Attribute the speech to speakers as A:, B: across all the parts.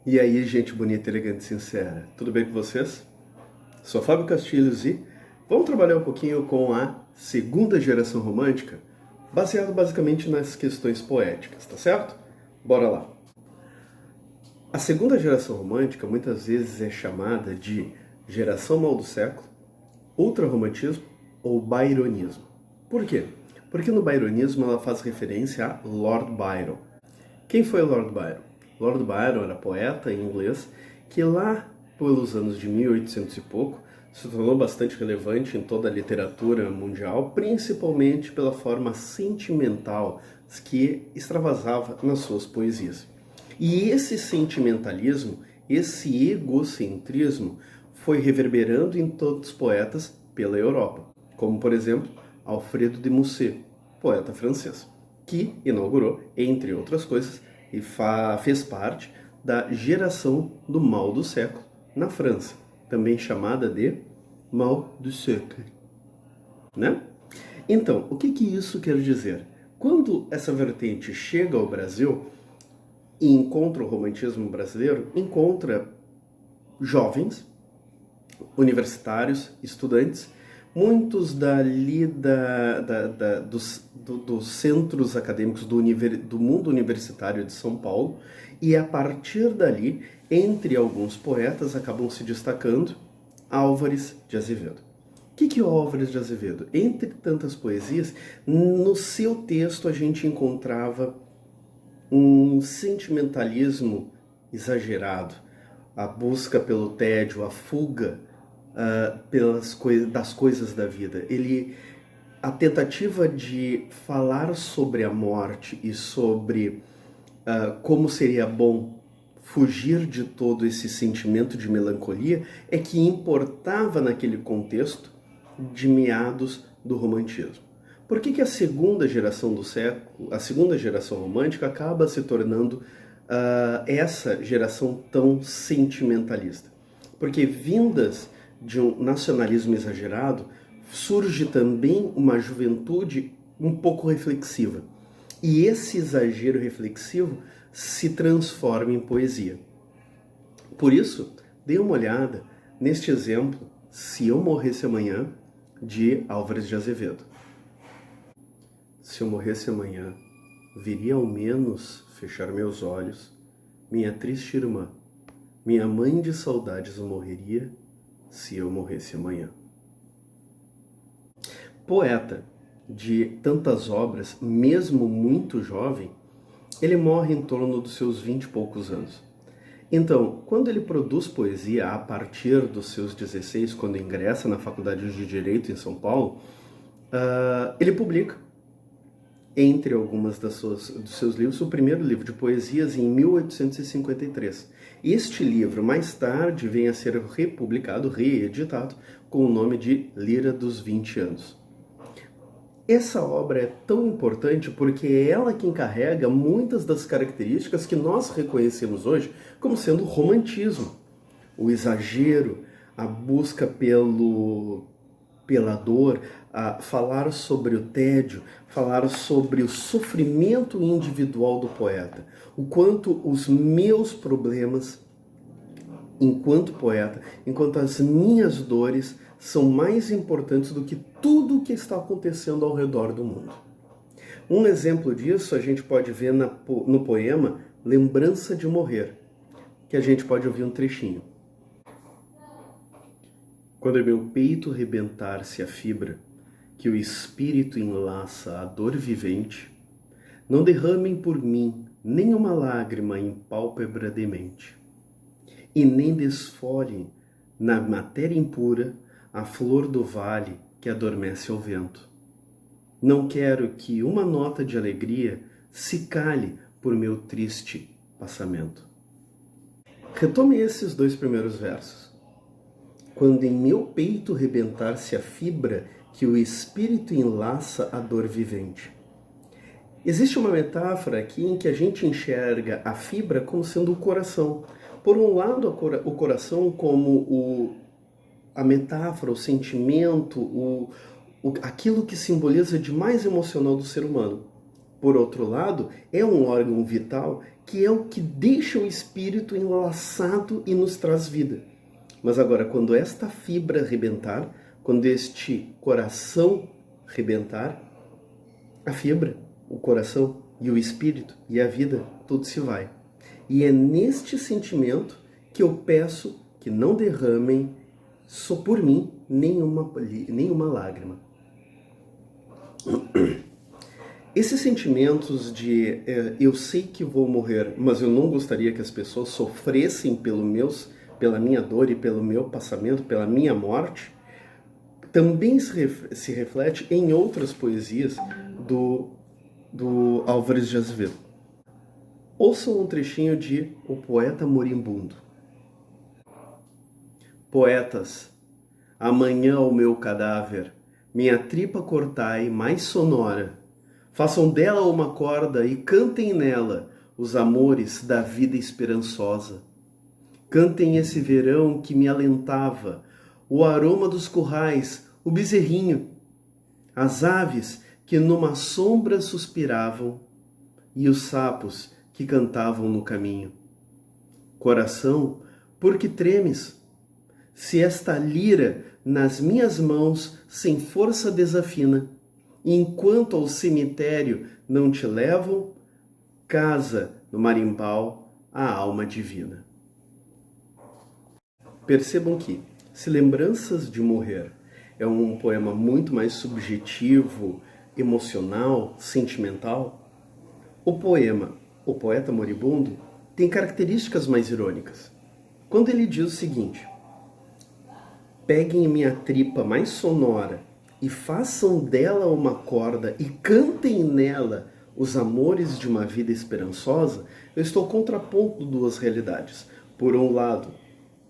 A: E aí, gente bonita, elegante e sincera, tudo bem com vocês? Sou Fábio Castilhos e vamos trabalhar um pouquinho com a segunda geração romântica, baseado basicamente nas questões poéticas, tá certo? Bora lá. A segunda geração romântica muitas vezes é chamada de geração mal do século, ultrarromantismo ou byronismo. Por quê? Porque no byronismo ela faz referência a Lord Byron. Quem foi Lord Byron? Lord Byron era poeta em inglês que lá pelos anos de 1800 e pouco se tornou bastante relevante em toda a literatura mundial, principalmente pela forma sentimental que extravasava nas suas poesias. E esse sentimentalismo, esse egocentrismo, foi reverberando em todos os poetas pela Europa, como por exemplo Alfredo de Musset, poeta francês, que inaugurou, entre outras coisas, e fez parte da geração do mal do século na França, também chamada de mal du siècle, né? Então, o que isso quer dizer? Quando essa vertente chega ao Brasil e encontra o romantismo brasileiro, encontra jovens, universitários, estudantes, muitos dos centros acadêmicos do mundo universitário de São Paulo, e a partir dali, entre alguns poetas, acabam se destacando Álvares de Azevedo. O que é o Álvares de Azevedo? Entre tantas poesias, no seu texto a gente encontrava um sentimentalismo exagerado, a busca pelo tédio, a fuga das coisas da vida. A tentativa de falar sobre a morte e sobre como seria bom fugir de todo esse sentimento de melancolia é que importava naquele contexto de meados do romantismo. Por que a segunda geração do século, a segunda geração romântica, acaba se tornando essa geração tão sentimentalista? Porque vindas de um nacionalismo exagerado, surge também uma juventude um pouco reflexiva. E esse exagero reflexivo se transforma em poesia. Por isso, dê uma olhada neste exemplo, Se Eu Morresse Amanhã, de Álvares de Azevedo. Se eu morresse amanhã, viria ao menos fechar meus olhos, minha triste irmã, minha mãe de saudades morreria se eu morresse amanhã. Poeta de tantas obras, mesmo muito jovem, ele morre em torno dos seus 20 e poucos anos. Então, quando ele produz poesia a partir dos seus 16, quando ingressa na Faculdade de Direito em São Paulo, ele publica, entre algumas dos seus livros, o primeiro livro de poesias em 1853. Este livro, mais tarde, vem a ser republicado, reeditado, com o nome de Lira dos 20 Anos. Essa obra é tão importante porque é ela quem carrega muitas das características que nós reconhecemos hoje como sendo o romantismo, o exagero, a busca pela dor, a falar sobre o tédio, falar sobre o sofrimento individual do poeta, o quanto os meus problemas enquanto poeta, enquanto as minhas dores são mais importantes do que tudo o que está acontecendo ao redor do mundo. Um exemplo disso a gente pode ver no poema Lembrança de Morrer, que a gente pode ouvir um trechinho. Quando em meu peito rebentar-se a fibra, que o espírito enlaça a dor vivente, não derramem por mim nenhuma lágrima em pálpebra demente, e nem desfolhem na matéria impura a flor do vale que adormece ao vento. Não quero que uma nota de alegria se cale por meu triste passamento. Retome esses dois primeiros versos. Quando em meu peito rebentar-se a fibra que o espírito enlaça a dor vivente. Existe uma metáfora aqui em que a gente enxerga a fibra como sendo o coração. Por um lado, o coração como a metáfora, o sentimento, aquilo que simboliza de mais emocional do ser humano. por outro lado, é um órgão vital que é o que deixa o espírito enlaçado e nos traz vida. Mas agora, quando esta fibra rebentar, quando este coração rebentar, a fibra, o coração e o espírito e a vida, tudo se vai. E é neste sentimento que eu peço que não derramem só por mim nenhuma lágrima. Esses sentimentos de eu sei que vou morrer, mas eu não gostaria que as pessoas sofressem pela minha dor e pelo meu passamento, pela minha morte, também se reflete em outras poesias do Álvares de Azevedo. Ouçam um trechinho de O Poeta Moribundo. Poetas, amanhã o meu cadáver, minha tripa cortai mais sonora, façam dela uma corda e cantem nela os amores da vida esperançosa. Cantem esse verão que me alentava, o aroma dos currais, o bezerrinho, as aves que numa sombra suspiravam e os sapos que cantavam no caminho. Coração, por que tremes? Se esta lira nas minhas mãos sem força desafina, e enquanto ao cemitério não te levam, casa no marimbau a alma divina. Percebam que, se Lembranças de Morrer é um poema muito mais subjetivo, emocional, sentimental, o poema O Poeta Moribundo tem características mais irônicas. Quando ele diz o seguinte: peguem minha tripa mais sonora e façam dela uma corda e cantem nela os amores de uma vida esperançosa, eu estou contrapondo duas realidades. Por um lado,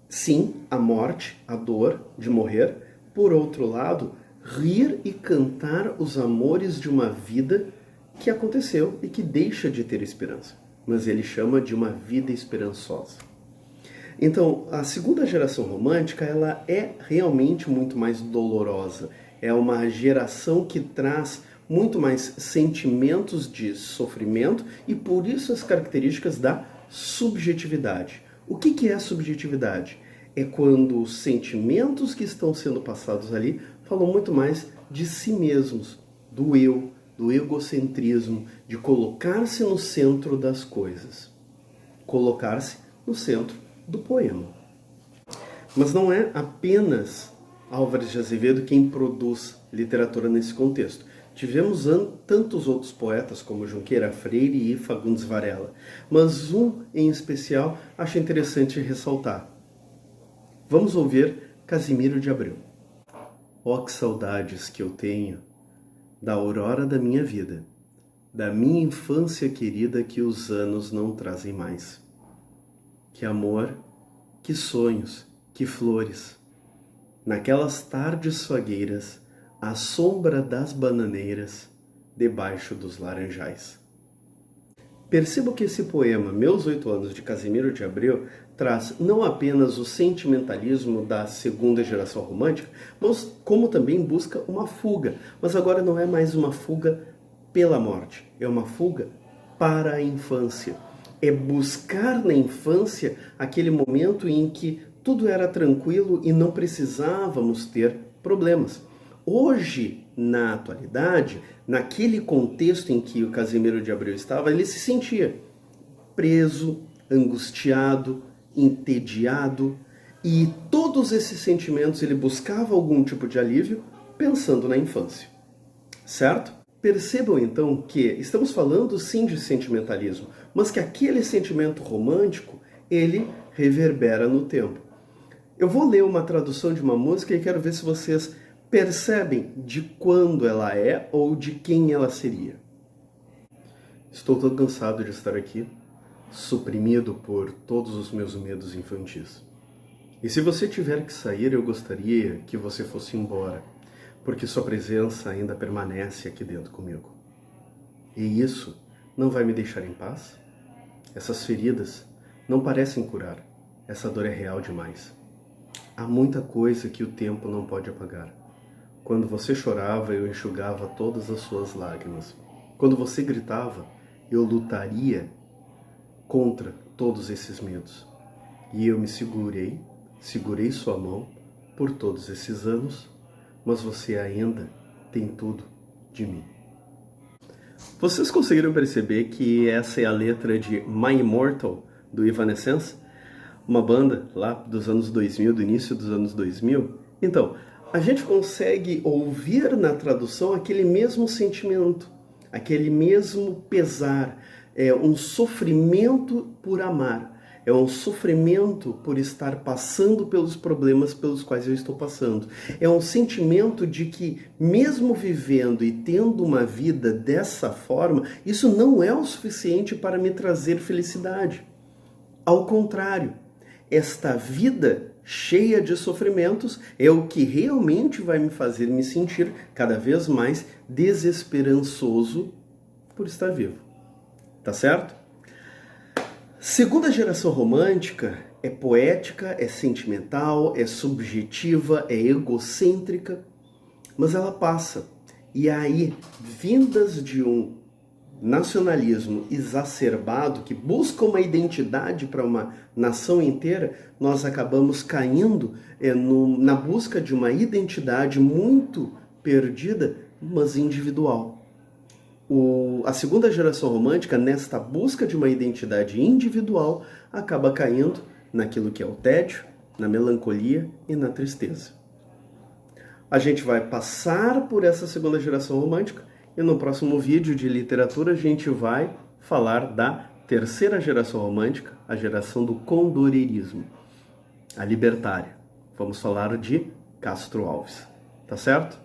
A: sim, a morte, a dor de morrer. Por outro lado, rir e cantar os amores de uma vida que aconteceu e que deixa de ter esperança. Mas ele chama de uma vida esperançosa. Então, a segunda geração romântica, ela é realmente muito mais dolorosa. É uma geração que traz muito mais sentimentos de sofrimento e por isso as características da subjetividade. O que é a subjetividade? É quando os sentimentos que estão sendo passados ali falam muito mais de si mesmos, do eu, do egocentrismo, de colocar-se no centro das coisas. Colocar-se no centro do poema. Mas não é apenas Álvares de Azevedo quem produz literatura nesse contexto. Tivemos tantos outros poetas como Junqueira Freire e Fagundes Varela, mas um em especial acho interessante ressaltar. Vamos ouvir Casimiro de Abreu. Ó, que saudades que eu tenho da aurora da minha vida, da minha infância querida que os anos não trazem mais. Que amor, que sonhos, que flores. Naquelas tardes fagueiras, à sombra das bananeiras, debaixo dos laranjais. Percebo que esse poema, Meus 8 Anos, de Casimiro de Abreu, traz não apenas o sentimentalismo da segunda geração romântica, mas como também busca uma fuga. Mas agora não é mais uma fuga pela morte, é uma fuga para a infância. É buscar na infância aquele momento em que tudo era tranquilo e não precisávamos ter problemas. Hoje, na atualidade, naquele contexto em que o Casimiro de Abreu estava, ele se sentia preso, angustiado, entediado, e todos esses sentimentos ele buscava algum tipo de alívio pensando na infância. Certo? Percebam então que estamos falando sim de sentimentalismo, mas que aquele sentimento romântico, ele reverbera no tempo. Eu vou ler uma tradução de uma música e quero ver se vocês percebem de quando ela é ou de quem ela seria. Estou tão cansado de estar aqui, suprimido por todos os meus medos infantis. E se você tiver que sair, eu gostaria que você fosse embora, porque sua presença ainda permanece aqui dentro comigo. E isso não vai me deixar em paz? Essas feridas não parecem curar. Essa dor é real demais. Há muita coisa que o tempo não pode apagar. Quando você chorava, eu enxugava todas as suas lágrimas. Quando você gritava, eu lutaria contra todos esses medos. E eu me segurei sua mão por todos esses anos, mas você ainda tem tudo de mim. Vocês conseguiram perceber que essa é a letra de My Immortal, do Evanescence? Uma banda lá dos anos 2000, do início dos anos 2000? Então, a gente consegue ouvir na tradução aquele mesmo sentimento, aquele mesmo pesar, é um sofrimento por amar, é um sofrimento por estar passando pelos problemas pelos quais eu estou passando. É um sentimento de que, mesmo vivendo e tendo uma vida dessa forma, isso não é o suficiente para me trazer felicidade. Ao contrário, esta vida cheia de sofrimentos é o que realmente vai me fazer me sentir cada vez mais desesperançoso por estar vivo. Tá certo? Segunda geração romântica é poética, é sentimental, é subjetiva, é egocêntrica, mas ela passa. E aí, vindas de um nacionalismo exacerbado que busca uma identidade para uma nação inteira, nós acabamos caindo na busca de uma identidade muito perdida, mas individual. A segunda geração romântica, nesta busca de uma identidade individual, acaba caindo naquilo que é o tédio, na melancolia e na tristeza. A gente vai passar por essa segunda geração romântica e no próximo vídeo de literatura a gente vai falar da terceira geração romântica, a geração do condorerismo, a libertária. Vamos falar de Castro Alves, tá certo?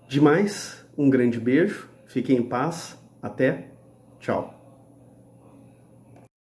A: Demais, um grande beijo. Fiquem em paz. Até. Tchau.